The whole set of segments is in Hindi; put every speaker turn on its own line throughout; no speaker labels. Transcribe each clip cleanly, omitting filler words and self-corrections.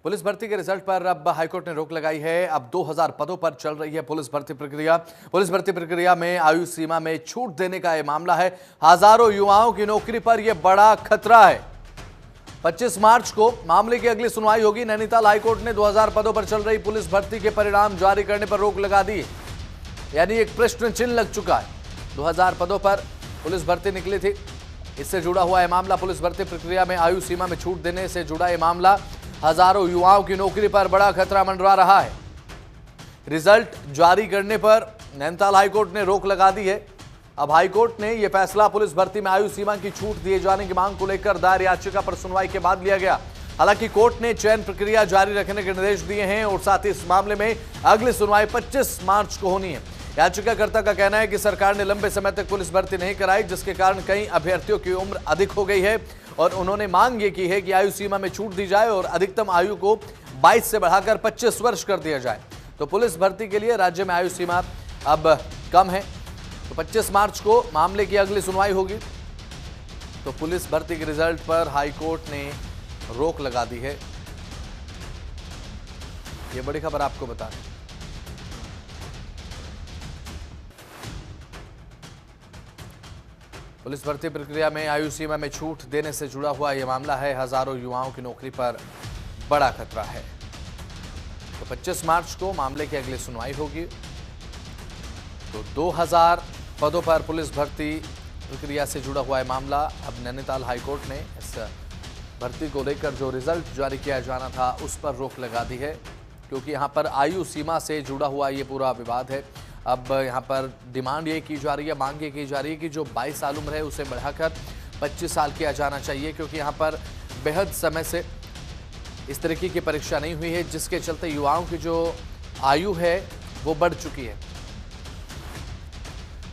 पुलिस भर्ती के रिजल्ट पर अब हाईकोर्ट ने रोक लगाई है। अब 2000 पदों पर चल रही है पुलिस भर्ती प्रक्रिया। पुलिस भर्ती प्रक्रिया में आयु सीमा में छूट देने का यह मामला है। हजारों युवाओं की नौकरी पर यह बड़ा खतरा है। 25 मार्च को मामले की अगली सुनवाई होगी। नैनीताल हाईकोर्ट ने 2000 पदों पर चल रही पुलिस भर्ती के परिणाम जारी करने पर रोक लगा दी, यानी एक प्रश्न चिन्ह लग चुका है। 2000 पदों पर पुलिस भर्ती निकली थी, इससे जुड़ा हुआ यह मामला। पुलिस भर्ती प्रक्रिया में आयु सीमा में छूट देने से जुड़ा यह मामला हजारों युवाओं की नौकरी पर बड़ा खतरा मंडरा रहा है। रिजल्ट जारी करने पर नैनीताल हाईकोर्ट ने रोक लगा दी है। अब हाईकोर्ट ने यह फैसला पुलिस भर्ती में आयु सीमा की छूट दिए जाने की मांग को लेकर दायर याचिका पर सुनवाई के बाद लिया गया। हालांकि कोर्ट ने चयन प्रक्रिया जारी रखने के निर्देश दिए हैं और साथ ही इस मामले में अगली सुनवाई 25 मार्च को होनी है। याचिकाकर्ता का कहना है कि सरकार ने लंबे समय तक पुलिस भर्ती नहीं कराई, जिसके कारण कई अभ्यर्थियों की उम्र अधिक हो गई है और उन्होंने मांग ये की है कि आयु सीमा में छूट दी जाए और अधिकतम आयु को 22 से बढ़ाकर 25 वर्ष कर दिया जाए। तो पुलिस भर्ती के लिए राज्य में आयु सीमा अब कम है। तो 25 मार्च को मामले की अगली सुनवाई होगी। तो पुलिस भर्ती के रिजल्ट पर हाईकोर्ट ने रोक लगा दी है। यह बड़ी खबर आपको बता दें। पुलिस भर्ती प्रक्रिया में आयु सीमा में छूट देने से जुड़ा हुआ यह मामला है। हजारों युवाओं की नौकरी पर बड़ा खतरा है। तो 25 मार्च को मामले की अगली सुनवाई होगी। तो 2000 पदों पर पुलिस भर्ती प्रक्रिया से जुड़ा हुआ है मामला। अब नैनीताल हाईकोर्ट ने इस भर्ती को लेकर जो रिजल्ट जारी किया जाना था उस पर रोक लगा दी है, क्योंकि यहां पर आयु सीमा से जुड़ा हुआ ये पूरा विवाद है। अब यहां पर डिमांड ये की जा रही है, मांग ये की जा रही है कि जो 22 साल उम्र है उसे बढ़ाकर 25 साल किया जाना चाहिए, क्योंकि यहां पर बेहद समय से इस तरीके की परीक्षा नहीं हुई है, जिसके चलते युवाओं की जो आयु है वो बढ़ चुकी है।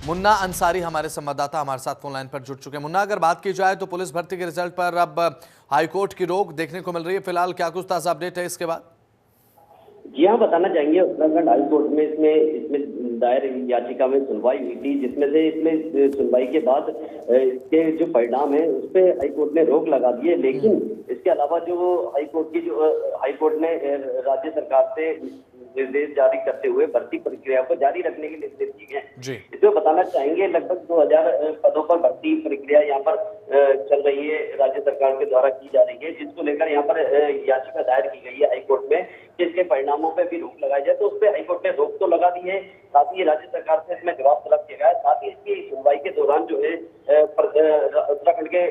मुन्ना अंसारी हमारे संवाददाता हमारे साथ फोन लाइन पर जुड़ चुके हैं। मुन्ना, अगर बात की जाए तो पुलिस भर्ती के रिजल्ट पर अब हाईकोर्ट की रोक देखने को मिल रही है, फिलहाल क्या कुछ ताजा अपडेट है इसके बाद?
जी हाँ, बताना चाहेंगे उत्तराखंड हाई कोर्ट में इसमें दायर याचिका में सुनवाई हुई थी, जिसमें से इसमें सुनवाई के बाद इसके जो परिणाम है उस पर हाई कोर्ट ने रोक लगा दी है। लेकिन इसके अलावा जो हाई कोर्ट ने राज्य सरकार से निर्देश जारी करते हुए भर्ती प्रक्रिया को जारी रखने के निर्देश दिए हैं। इसमें बताना चाहेंगे लगभग 2000 पदों पर भर्ती प्रक्रिया यहाँ पर चल रही है, राज्य सरकार के द्वारा की जा रही है, जिसको लेकर यहाँ पर याचिका दायर की गई है हाईकोर्ट में कि इसके परिणामों पर भी रोक लगाई जाए। तो उस पर हाईकोर्ट ने रोक तो लगा दी है, साथ ही राज्य सरकार से इसमें जवाब तलब किया गया है। साथ ही इसकी सुनवाई के दौरान जो है उत्तराखंड के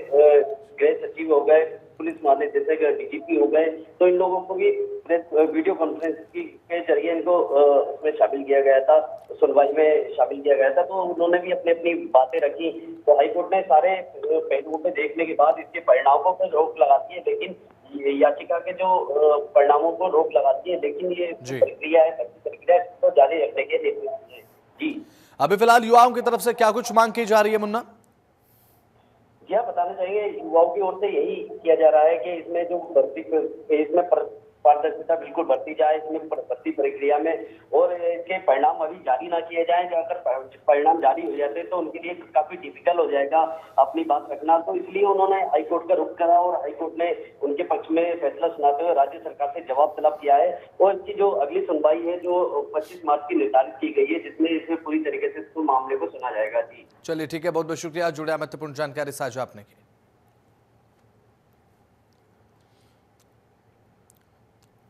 गृह सचिव हो गए, पुलिस महानिदेशक डीजीपी हो गए, तो इन लोगों को भी वीडियो कॉन्फ्रेंस के जरिए इनको उसमें शामिल किया गया था, सुनवाई में शामिल किया गया था। तो उन्होंने भी अपनी अपनी बातें रखी। तो हाईकोर्ट ने सारे पहलुओं पे देखने के बाद इसके परिणामों पर रोक लगा दी है, लेकिन याचिका के जो परिणामों को रोक लगाती है, लेकिन ये प्रक्रिया है तो जारी रखने के लिए। जी,
अभी फिलहाल युवाओं की तरफ से क्या कुछ मांग की जा रही है मुन्ना?
जी हाँ, बताना चाहिए युवाओं की ओर से यही किया जा रहा है कि इसमें जो भर्ती इसमें पारदर्शिता बिल्कुल बरती जाए इसमें भर्ती प्रक्रिया में, और इसके परिणाम अभी जारी ना किए जाए। अगर परिणाम जारी हो जाते तो उनके लिए काफी डिफिकल्ट हो जाएगा अपनी बात रखना। तो इसलिए उन्होंने हाईकोर्ट का रुख करा और हाईकोर्ट ने उनके पक्ष में फैसला सुनाते हुए राज्य सरकार से जवाब तलब किया है। और इसकी जो अगली सुनवाई है जो 25 मार्च की निर्धारित की गई है, जिसमें इसमें पूरी तरीके से इस मामले को सुना जाएगा। जी
चलिए ठीक है, बहुत बहुत शुक्रिया, जुड़े महत्वपूर्ण जानकारी साझा आपने की।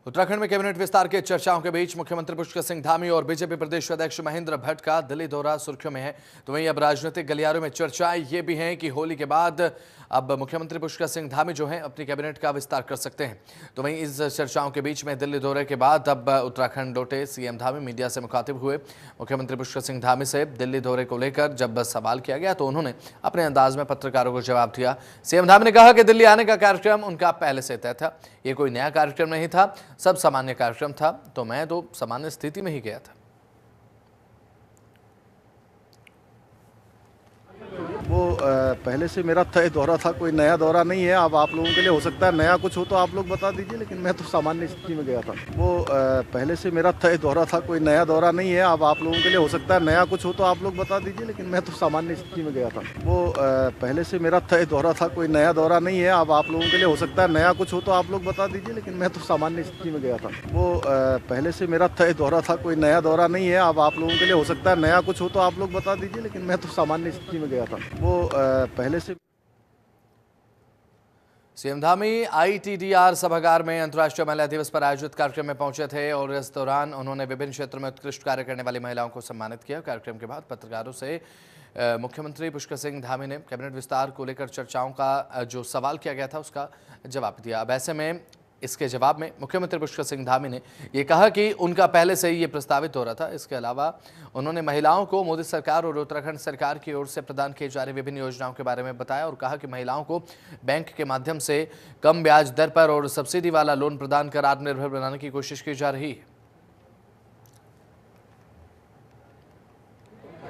उत्तराखंड में कैबिनेट विस्तार के चर्चाओं के बीच मुख्यमंत्री पुष्कर सिंह धामी और बीजेपी प्रदेश अध्यक्ष महेंद्र भट्ट का दिल्ली दौरा सुर्खियों में है। तो वहीं अब राजनीतिक गलियारों में चर्चाएं ये भी हैं कि होली के बाद अब मुख्यमंत्री पुष्कर सिंह धामी जो हैं अपनी कैबिनेट का विस्तार कर सकते हैं। तो वहीं इस चर्चाओं के बीच में दिल्ली दौरे के बाद अब उत्तराखंड लौटे सीएम धामी मीडिया से मुखातिब हुए। मुख्यमंत्री पुष्कर सिंह धामी से दिल्ली दौरे को लेकर जब सवाल किया गया तो उन्होंने अपने अंदाज में पत्रकारों को जवाब दिया। सीएम धामी ने कहा कि दिल्ली आने का कार्यक्रम उनका पहले से तय था, ये कोई नया कार्यक्रम नहीं था, सब सामान्य कार्यक्रम था, तो मैं तो सामान्य स्थिति में ही गया था।
पहले से मेरा तय दौरा था, कोई नया दौरा नहीं है। अब आप लोगों के लिए हो सकता है नया कुछ हो तो आप लोग बता दीजिए, लेकिन मैं तो सामान्य स्थिति में गया था। पहले से मेरा तय दौरा था, कोई नया दौरा नहीं है। अब आप लोगों के लिए हो सकता है नया कुछ हो तो आप लोग बता दीजिए, लेकिन मैं तो सामान्य स्थिति में गया था। पहले से मेरा तय दौरा था, कोई नया दौरा नहीं है। अब आप लोगों के लिए हो सकता है नया कुछ हो तो आप लोग बता दीजिए, लेकिन मैं तो सामान्य स्थिति में गया था। पहले से मेरा तय दौरा था, कोई नया दौरा नहीं है। अब आप लोगों के लिए हो सकता है नया कुछ हो तो आप लोग बता दीजिए, लेकिन मैं तो सामान्य स्थिति में गया था। पहले से
सीएम धामी आईटीडीआर सभागार में अंतर्राष्ट्रीय महिला दिवस पर आयोजित कार्यक्रम में पहुंचे थे और इस दौरान उन्होंने विभिन्न क्षेत्रों में उत्कृष्ट कार्य करने वाली महिलाओं को सम्मानित किया। कार्यक्रम के बाद पत्रकारों से मुख्यमंत्री पुष्कर सिंह धामी ने कैबिनेट विस्तार को लेकर चर्चाओं का जो सवाल किया गया था उसका जवाब दिया। अब ऐसे में इसके जवाब में मुख्यमंत्री पुष्कर सिंह धामी ने ये कहा कि उनका पहले से ही ये प्रस्तावित हो रहा था। इसके अलावा उन्होंने महिलाओं को मोदी सरकार और उत्तराखंड सरकार की ओर से प्रदान किए जा रही विभिन्न योजनाओं के बारे में बताया और कहा कि महिलाओं को बैंक के माध्यम से कम ब्याज दर पर और सब्सिडी वाला लोन प्रदान कर आत्मनिर्भर बनाने की कोशिश की जा रही है।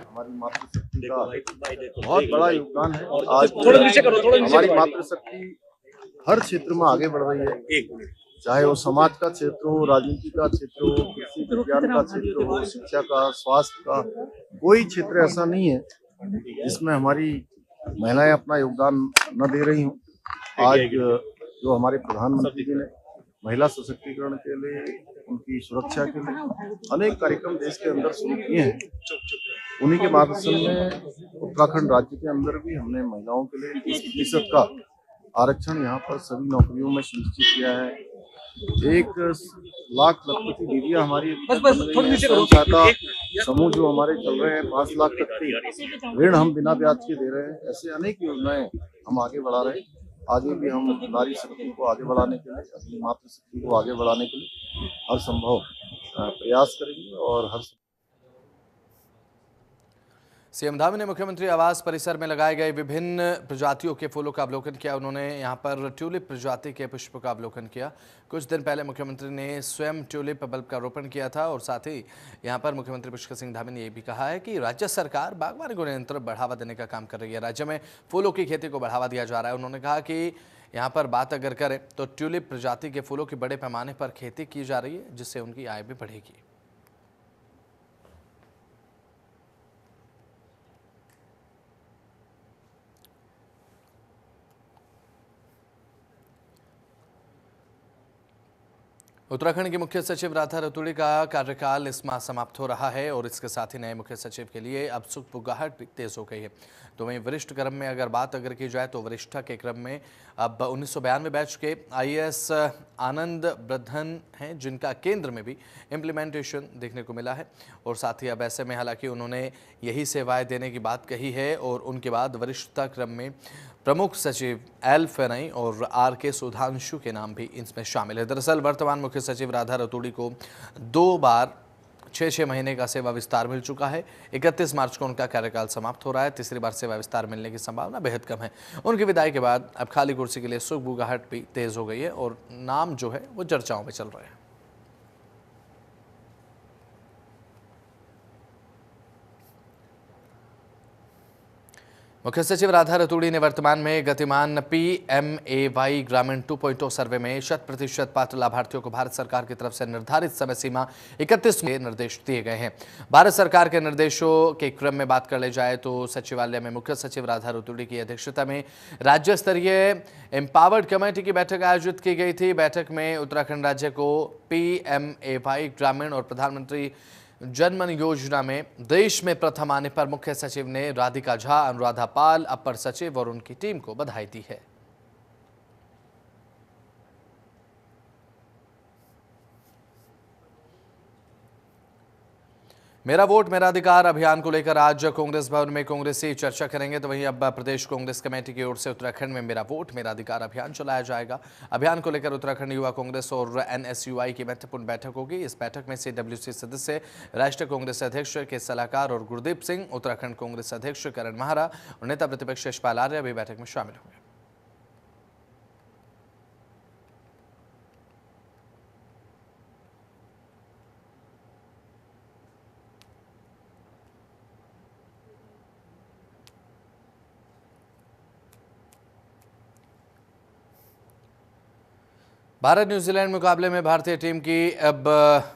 हमारी मातृशक्ति का बहुत बड़ा योगदान है। आज हमारी मातृशक्ति हर क्षेत्र में आगे बढ़ रही है, चाहे वो समाज का क्षेत्र हो, राजनीति का क्षेत्र हो, कृषि विज्ञान का क्षेत्र हो, शिक्षा का, स्वास्थ्य का, कोई क्षेत्र ऐसा नहीं है जिसमें हमारी महिलाएं अपना योगदान न दे रही हों। आज जो हमारे प्रधानमंत्री जी ने महिला सशक्तिकरण के लिए, उनकी सुरक्षा के लिए अनेक कार्यक्रम देश के अंदर शुरू किए हैं, उन्हीं के माध्यम में उत्तराखंड राज्य के अंदर भी हमने महिलाओं के लिए 30% का आरक्षण यहाँ पर सभी नौकरियों में सुनिश्चित किया है। 1 लाख लखपति दीदियां हमारी सहायता समूह जो हमारे चल रहे हैं, 5 लाख तक के ऋण हम बिना ब्याज के दे रहे हैं। ऐसे अनेक योजनाएं हम आगे बढ़ा रहे हैं। आगे भी हम नारी शक्ति को आगे बढ़ाने के लिए, अपनी मातृशक्ति को आगे बढ़ाने के लिए हर संभव प्रयास करेंगे और हर
सीएम धामी ने मुख्यमंत्री आवास परिसर में लगाए गए विभिन्न प्रजातियों के फूलों का अवलोकन किया। उन्होंने यहां पर ट्यूलिप प्रजाति के पुष्प का अवलोकन किया। कुछ दिन पहले मुख्यमंत्री ने स्वयं ट्यूलिप बल्ब का रोपण किया था और साथ ही यहां पर मुख्यमंत्री पुष्कर सिंह धामी ने यह भी कहा है कि राज्य सरकार बागवानी को निरंतर बढ़ावा देने का काम कर रही है। राज्य में फूलों की खेती को बढ़ावा दिया जा रहा है। उन्होंने कहा कि यहाँ पर बात अगर करें तो ट्यूलिप प्रजाति के फूलों की बड़े पैमाने पर खेती की जा रही है, जिससे उनकी आय भी बढ़ेगी। उत्तराखंड के मुख्य सचिव राधा रतूड़ी का कार्यकाल इस माह समाप्त हो रहा है और इसके साथ ही नए मुख्य सचिव के लिए अब सुगबुगाहट भी तेज हो गई है। तो वहीं वरिष्ठ क्रम में अगर की जाए तो वरिष्ठता के क्रम में अब 1992 बैच के आईएएस आनंद बर्धन हैं, जिनका केंद्र में भी इम्प्लीमेंटेशन देखने को मिला है। और साथ ही अब ऐसे में हालांकि उन्होंने यही सेवाएं देने की बात कही है और उनके बाद वरिष्ठता क्रम में प्रमुख सचिव एल फेनई और आर के सुधांशु के नाम भी इसमें शामिल है। दरअसल वर्तमान मुख्य सचिव राधा रतूड़ी को 2 बार 6 महीने का सेवा विस्तार मिल चुका है। 31 मार्च को उनका कार्यकाल समाप्त हो रहा है। तीसरी बार सेवा विस्तार मिलने की संभावना बेहद कम है। उनकी विदाई के बाद अब खाली कुर्सी के लिए सुगबुगाहट भी तेज हो गई है और नाम जो है वो चर्चाओं में चल रहे हैं। मुख्य सचिव राधा रतूड़ी ने वर्तमान में गतिमान PMAY ग्रामीण 2.0 सर्वे में 100% पात्र लाभार्थियों को भारत सरकार की तरफ से निर्धारित समय सीमा 31 के निर्देश दिए गए हैं। भारत सरकार के निर्देशों के क्रम में बात कर ले जाए तो सचिवालय में मुख्य सचिव राधा रतूड़ी की अध्यक्षता में राज्य स्तरीय एम्पावर्ड कमेटी की बैठक आयोजित की गई थी। बैठक में उत्तराखंड राज्य को PMAY ग्रामीण और प्रधानमंत्री जनमन योजना में देश में प्रथम आने पर मुख्य सचिव ने राधिका झा, अनुराधा पाल, अपर सचिव और उनकी टीम को बधाई दी है। मेरा वोट मेरा अधिकार अभियान को लेकर आज कांग्रेस भवन में कांग्रेसी चर्चा करेंगे। तो वहीं अब प्रदेश कांग्रेस कमेटी की ओर से उत्तराखंड में मेरा वोट मेरा अधिकार अभियान चलाया जाएगा। अभियान को लेकर उत्तराखंड युवा कांग्रेस और NSUI की महत्वपूर्ण बैठक होगी। इस बैठक में CWC सदस्य, राष्ट्रीय कांग्रेस अध्यक्ष के सलाहकार और गुरदीप सिंह, उत्तराखंड कांग्रेस अध्यक्ष करण माहरा और नेता प्रतिपक्ष यशपाल आर्य भी बैठक में शामिल होंगे। भारत न्यूजीलैंड मुकाबले में भारतीय टीम की अब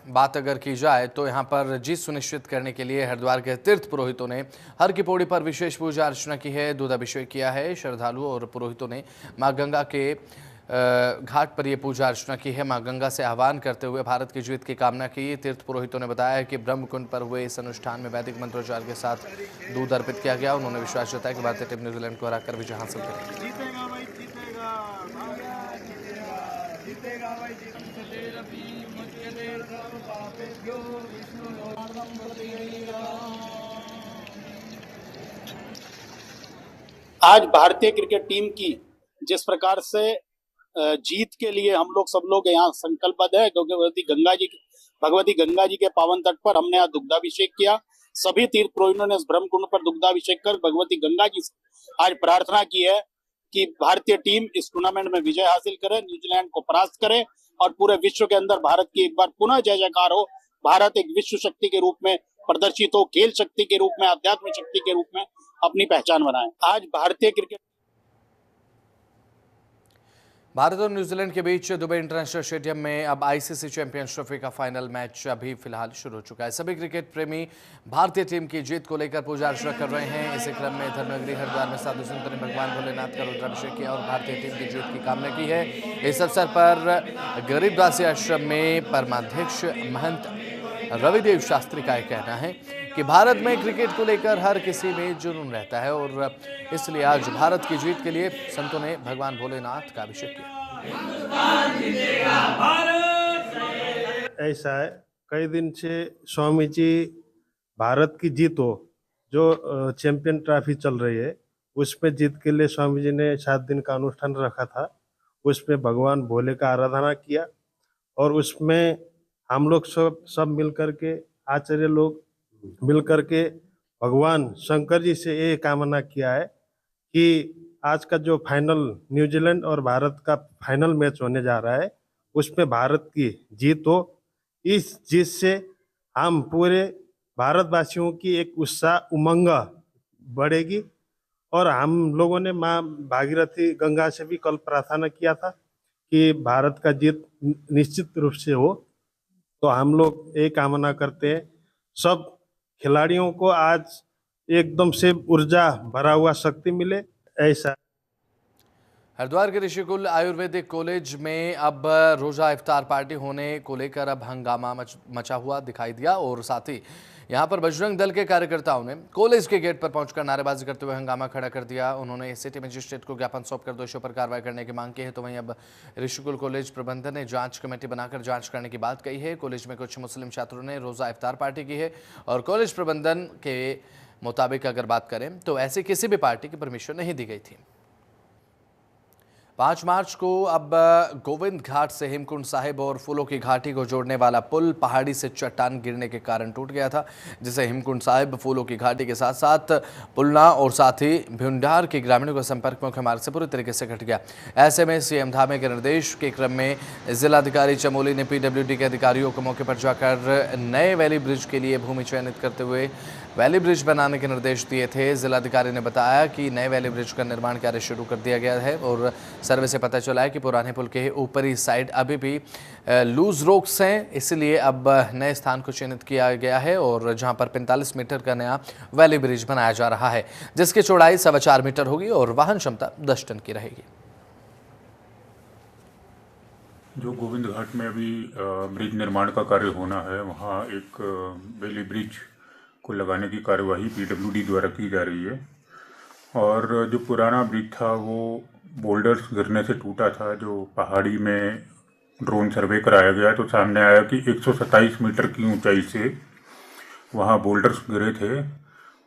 बात अगर की जाए तो यहां पर जीत सुनिश्चित करने के लिए हरिद्वार के तीर्थ पुरोहितों ने हर की पौड़ी पर विशेष पूजा अर्चना की है, दूध अभिषेक किया है। श्रद्धालुओं और पुरोहितों ने मां गंगा के घाट पर यह पूजा अर्चना की है। मां गंगा से आह्वान करते हुए भारत की जीत की कामना की। तीर्थ पुरोहितों ने बताया कि ब्रह्मकुंड पर हुए इस अनुष्ठान में वैदिक मंत्रोच्चार के साथ दूध अर्पित किया गया। उन्होंने विश्वास जताया कि भारतीय टीम न्यूजीलैंड को हराकर विजय हासिल करेगी।
आज भारतीय क्रिकेट टीम की जिस प्रकार से जीत के लिए हम लोग सब लोग यहाँ संकल्पबद्ध है, क्योंकि भगवती गंगा जी के पावन तट पर हमने आज दुग्धाभिषेक किया। सभी तीर्थ पुरोहितों ने इस ब्रह्मकुंड पर दुग्धाभिषेक कर भगवती गंगा जी से आज प्रार्थना की है कि भारतीय टीम इस टूर्नामेंट में विजय हासिल करे, न्यूजीलैंड को परास्त करे और पूरे विश्व के अंदर भारत की एक बार पुनः जय जयकार हो। भारत एक विश्व शक्ति के रूप में प्रदर्शित हो, खेल शक्ति के रूप में, आध्यात्मिक शक्ति के रूप में अपनी पहचान बनाए। आज भारतीय क्रिकेट
भारत और न्यूजीलैंड के बीच दुबई इंटरनेशनल स्टेडियम में अब आईसीसी चैंपियंस ट्रॉफी का फाइनल मैच अभी फिलहाल शुरू हो चुका है। सभी क्रिकेट प्रेमी भारतीय टीम की जीत को लेकर पूजा अर्चना कर रहे हैं। इसी क्रम में धर्मनगरी हरिद्वार में साधु संतों ने भगवान भोलेनाथ का रुद्राभिषेक किया और भारतीय टीम की जीत की कामना की है। इस अवसर पर गरीबदासी आश्रम में परमाध्यक्ष महंत रविदेव शास्त्री का कहना है कि भारत में क्रिकेट को लेकर हर किसी में जुनून रहता है और इसलिए आज भारत की जीत के लिए संतों ने भगवान भोलेनाथ का अभिषेक किया।
ऐसा है, कई दिन से स्वामी जी भारत की जीत हो, जो चैंपियन ट्रॉफी चल रही है, उसमें जीत के लिए स्वामी जी ने 7 दिन का अनुष्ठान रखा था। उसमें भगवान भोले का आराधना किया और उसमें हम लोग सब मिल करके, आचार्य लोग मिल करके भगवान शंकर जी से ये कामना किया है कि आज का जो फाइनल न्यूजीलैंड और भारत का फाइनल मैच होने जा रहा है, उसमें भारत की जीत हो। इस जीत से हम पूरे भारतवासियों की एक उत्साह उमंग बढ़ेगी और हम लोगों ने माँ भागीरथी गंगा से भी कल प्रार्थना किया था कि भारत का जीत निश्चित रूप से हो। तो हम लोग ये कामना करते हैं सब खिलाड़ियों को आज एकदम से ऊर्जा भरा हुआ शक्ति मिले। ऐसा
हरिद्वार के ऋषिकुल आयुर्वेदिक कॉलेज में अब रोजा इफ्तार पार्टी होने को लेकर अब हंगामा मचा हुआ दिखाई दिया और साथ ही यहां पर बजरंग दल के कार्यकर्ताओं ने कॉलेज के गेट पर पहुंचकर नारेबाजी करते हुए हंगामा खड़ा कर दिया। उन्होंने सिटी मजिस्ट्रेट को ज्ञापन सौंपकर दोषियों पर कार्रवाई करने की मांग की है। तो वहीं अब ऋषिकुल कॉलेज प्रबंधन ने जांच कमेटी बनाकर जांच करने की बात कही है। कॉलेज में कुछ मुस्लिम छात्रों ने रोजा इफ्तार पार्टी की है और कॉलेज प्रबंधन के मुताबिक अगर बात करें तो ऐसी किसी भी पार्टी की परमिशन नहीं दी गई थी। 5 मार्च को अब गोविंद घाट से हेमकुंड साहिब और फूलों की घाटी को जोड़ने वाला पुल पहाड़ी से चट्टान गिरने के कारण टूट गया था, जिससे हेमकुंड साहिब, फूलों की घाटी के साथ साथ पुलना और साथ ही भुंडार के ग्रामीणों का संपर्क मुख्य मार्ग से पूरी तरीके से कट गया। ऐसे में सीएम धामे के निर्देश के क्रम में जिलाधिकारी चमोली ने पीडब्ल्यूडी के अधिकारियों को मौके पर जाकर नए वैली ब्रिज के लिए भूमि चयनित करते हुए वैली ब्रिज बनाने के निर्देश दिए थे। जिलाधिकारी ने बताया कि नए वैली ब्रिज का निर्माण कार्य शुरू कर दिया गया है और सर्वे से पता चला है कि पुराने पुल के ऊपरी साइड अभी भी लूज रोक्स हैं, इसलिए अब नए स्थान को चिन्हित किया गया है और जहां पर 45 मीटर का नया वैली ब्रिज बनाया जा रहा है, जिसकी चौड़ाई 4.25 मीटर होगी और वाहन क्षमता 10 टन की रहेगी।
जो गोविंद घाट में अभी ब्रिज निर्माण का कार्य होना है, वहाँ एक वैली ब्रिज को लगाने की कार्यवाही पीडब्ल्यूडी द्वारा की जा रही है और जो पुराना ब्रिज था वो बोल्डर्स गिरने से टूटा था। जो पहाड़ी में ड्रोन सर्वे कराया गया तो सामने आया कि 127 मीटर की ऊंचाई से वहाँ बोल्डर्स गिरे थे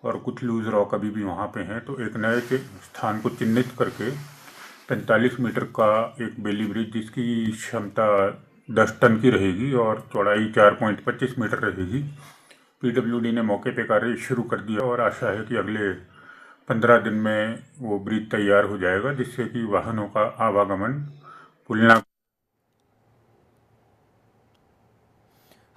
और कुछ लूज रॉक अभी भी वहाँ पे हैं। तो एक नए स्थान को चिन्हित करके 45 मीटर का एक बेली ब्रिज, जिसकी क्षमता 10 टन की रहेगी और चौड़ाई 4.25 मीटर रहेगी, पीडब्ल्यूडी ने मौके पे कार्य शुरू कर दिया और आशा है कि अगले 15 दिन में वो ब्रिज तैयार हो जाएगा, जिससे कि वाहनों का आवागमन पुलना।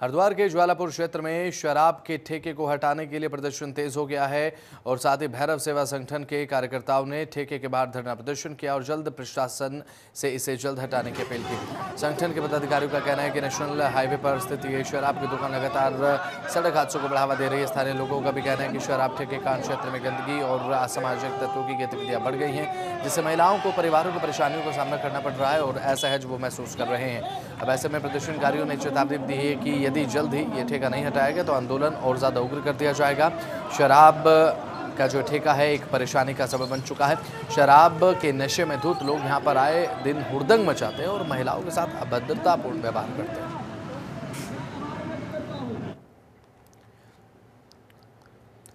हरिद्वार के ज्वालापुर क्षेत्र में शराब के ठेके को हटाने के लिए प्रदर्शन तेज हो गया है और साथ ही भैरव सेवा संगठन के कार्यकर्ताओं ने ठेके के बाहर धरना प्रदर्शन किया और जल्द प्रशासन से इसे जल्द हटाने की अपील की। संगठन के पदाधिकारियों का कहना है कि नेशनल हाईवे पर स्थित ये शराब की दुकान लगातार सड़क हादसों को बढ़ावा दे रही है। स्थानीय लोगों का भी कहना है कि शराब ठेके कारण क्षेत्र में गंदगी और असामाजिक तत्वों की गतिविधियां बढ़ गई हैं, जिससे महिलाओं को परिवारों की परेशानियों का सामना करना पड़ रहा है और असहज वो महसूस कर रहे हैं। अब ऐसे में प्रदर्शनकारियों ने चेतावनी दी है कि यदि जल्द ही ये ठेका नहीं हटाया गया तो आंदोलन और ज़्यादा उग्र कर दिया जाएगा। शराब का जो ठेका है एक परेशानी का सबब बन चुका है। शराब के नशे में धुत लोग यहाँ पर आए दिन हुड़दंग मचाते हैं और महिलाओं के साथ अभद्रतापूर्ण व्यवहार करते हैं।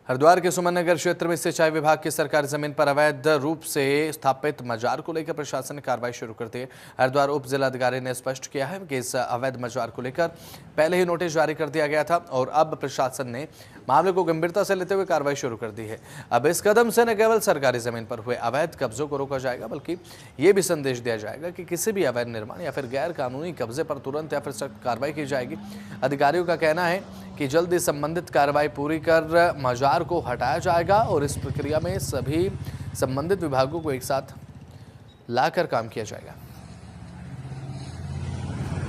हरिद्वार के सुमन नगर क्षेत्र में सिंचाई विभाग की सरकारी जमीन पर अवैध रूप से स्थापित मजार को लेकर प्रशासन ने कार्रवाई शुरू कर दी है। हरिद्वार उप जिलाधिकारी ने स्पष्ट किया है कि इस अवैध मजार को लेकर पहले ही नोटिस जारी कर दिया गया था और अब प्रशासन ने मामले को गंभीरता से लेते हुए कार्रवाई शुरू कर दी है। अब इस कदम से न केवल सरकारी जमीन पर हुए अवैध कब्जों को रोका जाएगा बल्कि ये भी संदेश दिया जाएगा कि किसी भी अवैध निर्माण या फिर गैर कानूनी कब्जे पर तुरंत या फिर सख्त कार्रवाई की जाएगी। अधिकारियों का कहना है कि जल्द ही संबंधित कार्रवाई पूरी कर मजार को हटाया जाएगा और इस प्रक्रिया में सभी संबंधित विभागों को एक साथ लाकर काम किया जाएगा।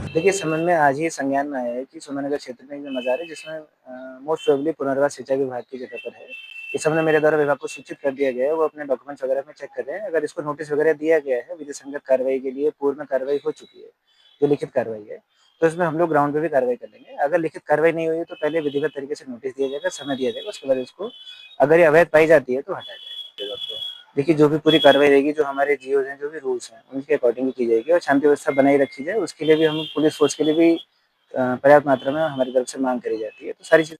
देखिए, समझ में आज ही संज्ञान में आया है कि सुमननगर क्षेत्र में एक मजार है जिसमें मोस्ट प्रोबेबली पुनर्वास सिंचाई विभाग की जगह पर है। इस संबंध में मेरे द्वारा विभाग को सूचित कर दिया गया है, वो अपने डॉक्यूमेंट्स वगैरह में चेक कर रहे हैं। अगर इसको नोटिस वगैरह दिया गया है, विधि संगत कार्रवाई के लिए पूर्व में कार्रवाई हो चुकी है, जो लिखित कार्रवाई है, तो इसमें हम लोग ग्राउंड पे भी कार्रवाई कर लेंगे। अगर लिखित कार्रवाई नहीं हुई तो पहले विधिवत तरीके से नोटिस दिया जाएगा, समय दिया जाएगा, उसके बाद इसको अगर ये अवैध पाई जाती है तो हटाया जाएगा। देखिए, जो भी पूरी कार्रवाई रहेगी, जो हमारे जीओज हैं, जो भी रूल्स हैं, उनके अकॉर्डिंग की जाएगी और शांति व्यवस्था बनाई रखी जाए। उसके लिए भी हम पुलिस फोर्स के लिए भी पर्याप्त मात्रा में हमारी तरफ से मांग करी जाती है। तो सारी चीज़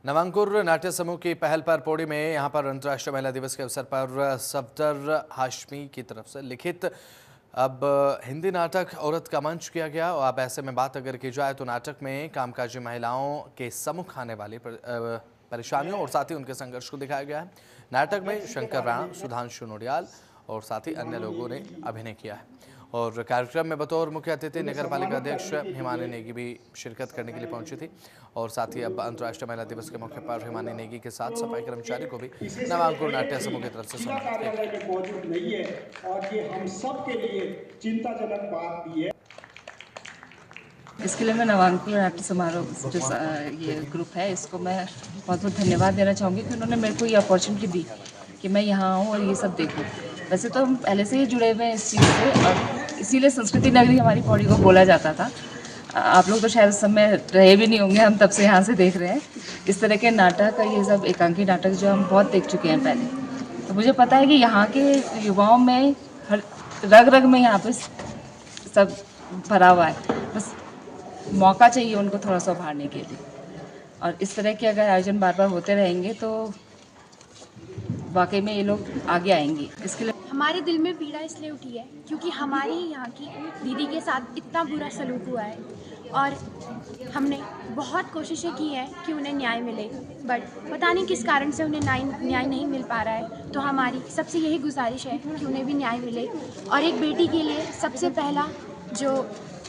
नवांकुर नाट्य समूह की पहल पर पौड़ी में यहाँ पर अंतर्राष्ट्रीय महिला दिवस के अवसर पर सफदर हाशमी की तरफ से लिखित अब हिंदी नाटक औरत का मंच किया गया। और अब ऐसे में बात अगर की जाए तो नाटक में कामकाजी महिलाओं के सम्मुख आने वाली परेशानियों और साथ ही उनके संघर्ष को दिखाया गया है। नाटक में शंकर राणा, सुधांशु नोडियाल और साथ ही अन्य लोगों ने अभिनय किया है। और कार्यक्रम में बतौर मुख्य अतिथि नगर पालिका अध्यक्ष हिमानी नेगी भी शिरकत करने के लिए पहुंची थी। और साथ ही अब अंतर्राष्ट्रीय महिला दिवस के मौके पर हिमानी नेगी के साथ सफाई कर्मचारी को भी नवांकुर नाट्य समूह की तरफ से सम्मानित किया।
मौजूद नहीं है और ये हम सब के लिए चिंताजनक बात भी है।
इसके लिए मैं नवांकुर नाट्य समारोह जो ये ग्रुप है, इसको मैं बहुत बहुत धन्यवाद देना चाहूँगी कि उन्होंने मेरे को ये अपॉर्चुनिटी दी कि मैं यहाँ आऊँ और ये सब देखूँ। वैसे तो हम पहले से ही जुड़े हुए हैं इस चीज़ से और इसीलिए संस्कृति नगरी हमारी पौड़ी को बोला जाता था। आप लोग तो शायद उस समय रहे भी नहीं होंगे, हम तब से यहाँ से देख रहे हैं इस तरह के नाटक, ये सब एकांकी नाटक जो हम बहुत देख चुके हैं पहले। तो मुझे पता है कि यहाँ के युवाओं में हर रग रग में यहाँ पे सब भरा हुआ है, बस मौका चाहिए उनको थोड़ा सा उभारने के लिए। और इस तरह के अगर आयोजन बार बार होते रहेंगे तो वाकई में ये लोग आगे आएंगे। इसके लिए
हमारे दिल में पीड़ा इसलिए उठी है क्योंकि हमारी यहाँ की दीदी के साथ इतना बुरा सलूक हुआ है और हमने बहुत कोशिशें की हैं कि उन्हें न्याय मिले, बट पता नहीं किस कारण से उन्हें न्याय नहीं मिल पा रहा है। तो हमारी सबसे यही गुजारिश है कि उन्हें भी न्याय मिले। और एक बेटी के लिए सबसे पहला जो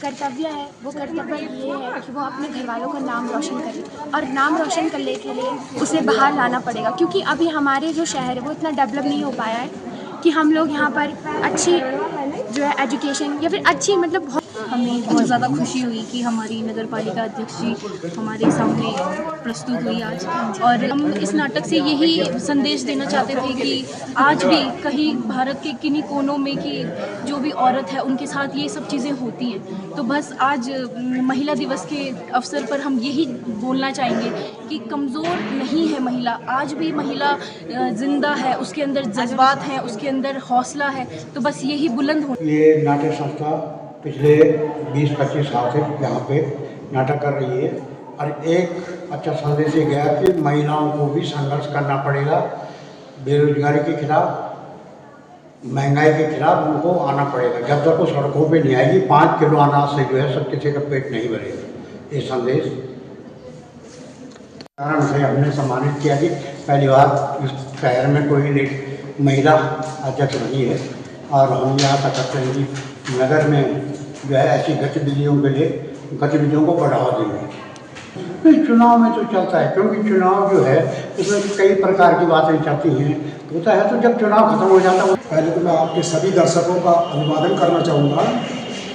कर्तव्य है वो कर्तव्य ये है कि वो अपने घर वालों का नाम रोशन करे, और नाम रोशन करने के लिए उसे बाहर लाना पड़ेगा क्योंकि अभी हमारे जो शहर है वो इतना डेवलप नहीं हो पाया है कि हम लोग यहाँ पर अच्छी जो है एजुकेशन या फिर अच्छी मतलब
हमें बहुत ज़्यादा खुशी हुई कि हमारी नगर पालिका अध्यक्ष जी हमारे सामने प्रस्तुत हुई आज। और हम इस नाटक से यही संदेश देना चाहते थे कि आज भी कहीं भारत के किन्हीं कोनों में कि जो भी औरत है उनके साथ ये सब चीज़ें होती हैं। तो बस आज महिला दिवस के अवसर पर हम यही बोलना चाहेंगे कि कमज़ोर नहीं है महिला, आज भी महिला जिंदा है, उसके अंदर जज्बात हैं, उसके अंदर हौसला है। तो बस यही बुलंद हो।
ये नाट्य संस्था पिछले 20-25 साल से यहाँ पे नाटक कर रही है और एक अच्छा संदेश ये गया कि महिलाओं को भी संघर्ष करना पड़ेगा, बेरोजगारी के खिलाफ, महंगाई के खिलाफ उनको आना पड़ेगा। जब तक वो सड़कों पे नहीं आएगी 5 किलो अनाज से जो है सब किसी का पेट नहीं भरेगा। ये संदेश कारण से हमने सम्मानित किया कि पहली बार इस शहर में कोई महिला अध्यक्ष बनी है और हम यहाँ तक करते हैं कि नगर में जो है ऐसी गतिविधियों के लिए गतिविधियों को बढ़ावा देंगे। नहीं, चुनाव में तो चलता है, क्योंकि चुनाव जो है उसमें कई प्रकार की बातें चलती हैं, होता है। तो जब चुनाव खत्म हो जाता है, पहले तो मैं आपके सभी दर्शकों का अभिवादन करना चाहूँगा।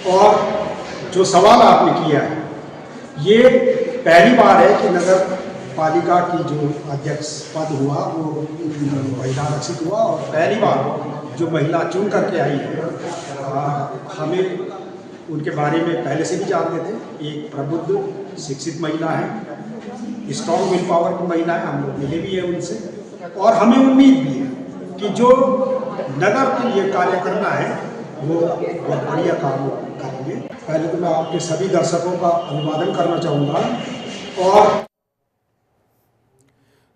और जो सवाल आपने किया है, ये पहली बार है कि नगर पालिका की जो अध्यक्ष पद हुआ वो महिला आरक्षित हुआ, और पहली बार जो महिला चुन करके आई है। हमें उनके बारे में पहले से भी जानते थे। एक प्रबुद्ध शिक्षित महिला है, स्ट्रॉन्ग विल पावर की महिला है, हम लोग मिले भी है उनसे, और हमें उम्मीद भी है कि जो नगर के लिए कार्य करना है वो बहुत बढ़िया काम करेंगे। पहले तो मैं आपके सभी दर्शकों का अभिवादन करना चाहूँगा। और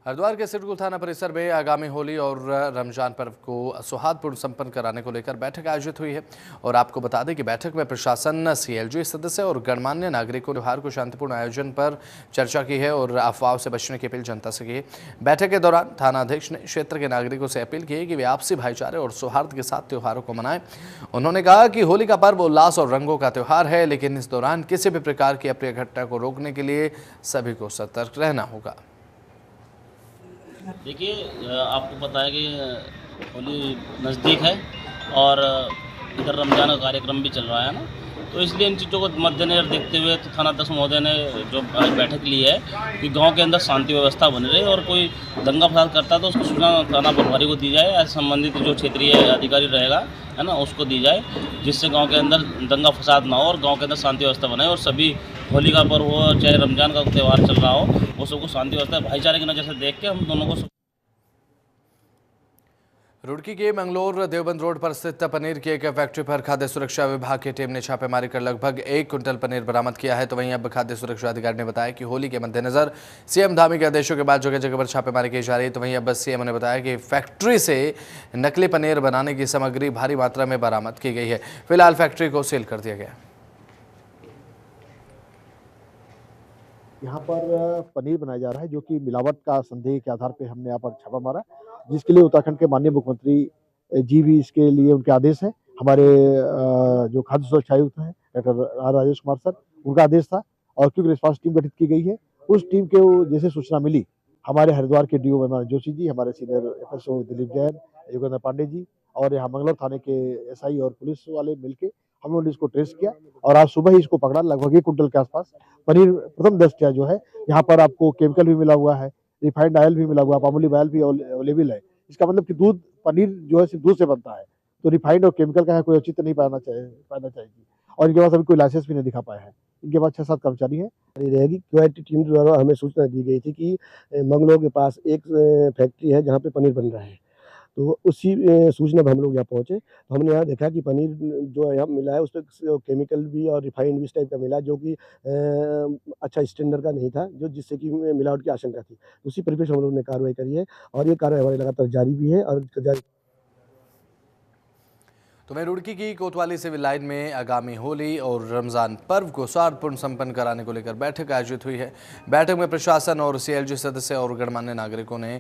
हरिद्वार के सिडकुल थाना परिसर में आगामी होली और रमजान पर्व को सौहार्दपूर्ण संपन्न कराने को लेकर बैठक आयोजित हुई है। और आपको बता दें कि बैठक में प्रशासन, सीएलजी सदस्य और गणमान्य नागरिकों ने त्योहार को शांतिपूर्ण आयोजन पर चर्चा की है और अफवाहों से बचने की अपील जनता से की है। बैठक के दौरान थाना अध्यक्ष ने क्षेत्र के नागरिकों से अपील की है कि वे आपसी भाईचारे और सौहार्द के साथ त्योहारों को मनाएं। उन्होंने कहा कि होली का पर्व उल्लास और रंगों का त्यौहार है, लेकिन इस दौरान किसी भी प्रकार की अप्रिय घटना को रोकने के लिए सभी को सतर्क रहना होगा।
देखिए, आपको पता है कि होली नज़दीक है और इधर रमज़ान का कार्यक्रम भी चल रहा है ना, तो इसलिए इन चीज़ों को मद्देनजर देखते हुए तो थाना अध्यक्ष महोदय ने जो आज बैठक ली है कि गांव के अंदर शांति व्यवस्था बनी रहे और कोई दंगा फसाद करता है तो उसकी सूचना थाना प्रभारी को दी जाए, ऐसे संबंधित जो क्षेत्रीय अधिकारी रहेगा है ना उसको दी जाए, जिससे गांव के अंदर दंगा फसाद ना हो और गांव के अंदर शांति व्यवस्था बने और सभी होली का पर्व हो चाहे रमजान का त्यौहार चल रहा हो वो सबको शांति व्यवस्था भाईचारे की नज़र से देख के हम दोनों को।
रुड़की के मंगलोर देवबंद रोड पर स्थित पनीर की एक फैक्ट्री पर खाद्य सुरक्षा विभाग की टीम ने छापेमारी कर लगभग 1 क्विंटल पनीर बरामद किया है। तो वहीं अब खाद्य सुरक्षा अधिकारी ने बताया कि होली के मद्देनजर सीएम धामी के आदेशों के बाद जगह जगह पर छापेमारी की जा रही है। तो वहीं अब सीएम ने बताया कि फैक्ट्री से नकली पनीर बनाने की सामग्री भारी मात्रा में बरामद की गई है। फिलहाल फैक्ट्री को सील कर दिया गया।
यहाँ पर पनीर बनाया जा रहा है जो कि मिलावट का संदेह के आधार पर हमने यहाँ पर छापा मारा, जिसके लिए उत्तराखंड के माननीय मुख्यमंत्री जी भी इसके लिए उनके आदेश है। हमारे जो खाद्य सुरक्षा आयुक्त हैं डॉक्टर राजेश कुमार सर, उनका आदेश था और क्विक रिस्पांस टीम गठित की गई है। उस टीम के जैसे सूचना मिली, हमारे हरिद्वार के डीओ मेहमान जोशी जी, हमारे सीनियर एफएसओ दिलीप जैन, योगेंद्र पांडे जी और यहाँ मंगलौर थाने के एसआई और पुलिस वाले मिलके हम लोगों ने इसको ट्रेस किया और आज सुबह ही इसको पकड़ा। लगभग 1 क्विंटल के आसपास पनीर प्रथम दृष्टया जो है, यहाँ पर आपको केमिकल भी मिला हुआ है, रिफाइंड ऑयल भी मिला हुआ है, पाम ऑयल भी अवेलेबल है। इसका मतलब कि दूध पनीर जो है सिर्फ दूध से बनता है, तो रिफाइंड और केमिकल का है कोई औचित्य नहीं पाना चाहिए। और इनके पास अभी कोई लाइसेंस भी नहीं दिखा पाया है। इनके पास 6-7 कर्मचारी हैं।
रहेगी क्वालिटी टीम द्वारा हमें सूचना दी गई थी कि मंगलोर के पास एक फैक्ट्री है जहाँ पे पनीर बन रहा है, तो उसी सूचना पर हम लोग यहाँ पहुँचे तो हमने यहाँ देखा कि पनीर जो यहाँ मिला है उस पर केमिकल भी और रिफाइंड भी इस टाइप का मिला जो कि अच्छा स्टैंडर्ड का नहीं था, जो जिससे कि मिलावट की आशंका थी। उसी परिप्रेक्ष्य हम लोग ने कार्रवाई करी है और ये कार्रवाई हमारी लगातार जारी भी है और जारी।
तो वहीं रुड़की की कोतवाली सिविल लाइन में आगामी होली और रमज़ान पर्व को सौहार्दपूर्ण संपन्न कराने को लेकर बैठक आयोजित हुई है। बैठक में प्रशासन और सीएलजी सदस्य और गणमान्य नागरिकों ने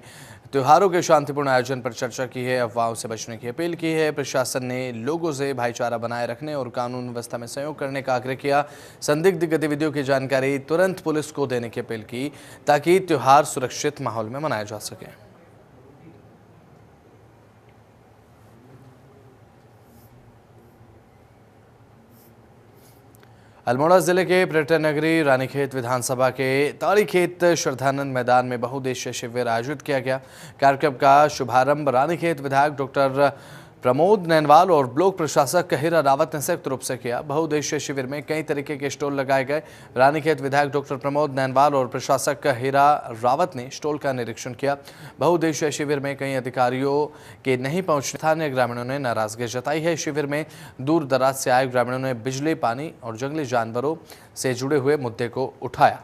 त्योहारों के शांतिपूर्ण आयोजन पर चर्चा की है, अफवाहों से बचने की अपील की है। प्रशासन ने लोगों से भाईचारा बनाए रखने और कानून व्यवस्था में सहयोग करने का आग्रह किया। संदिग्ध गतिविधियों की जानकारी तुरंत पुलिस को देने की अपील की ताकि त्योहार सुरक्षित माहौल में मनाया जा सके। अल्मोड़ा जिले के पर्यटन नगरी रानीखेत विधानसभा के ताड़ीखेत श्रद्धानंद मैदान में बहुउद्देशीय शिविर आयोजित किया गया। कार्यक्रम का शुभारंभ रानीखेत विधायक डॉक्टर प्रमोद नैनवाल और ब्लॉक प्रशासक हीरा रावत ने संयुक्त रूप से किया। बहुउद्देशीय शिविर में कई तरीके के स्टॉल लगाए गए। रानीखेत विधायक डॉक्टर प्रमोद नैनवाल और प्रशासक हीरा रावत ने स्टॉल का निरीक्षण किया। बहुउद्देशीय शिविर में कई अधिकारियों के नहीं पहुंचने स्थानीय ग्रामीणों ने नाराजगी जताई है। शिविर में दूर दराज से आए ग्रामीणों ने बिजली, पानी और जंगली जानवरों से जुड़े हुए मुद्दे को उठाया।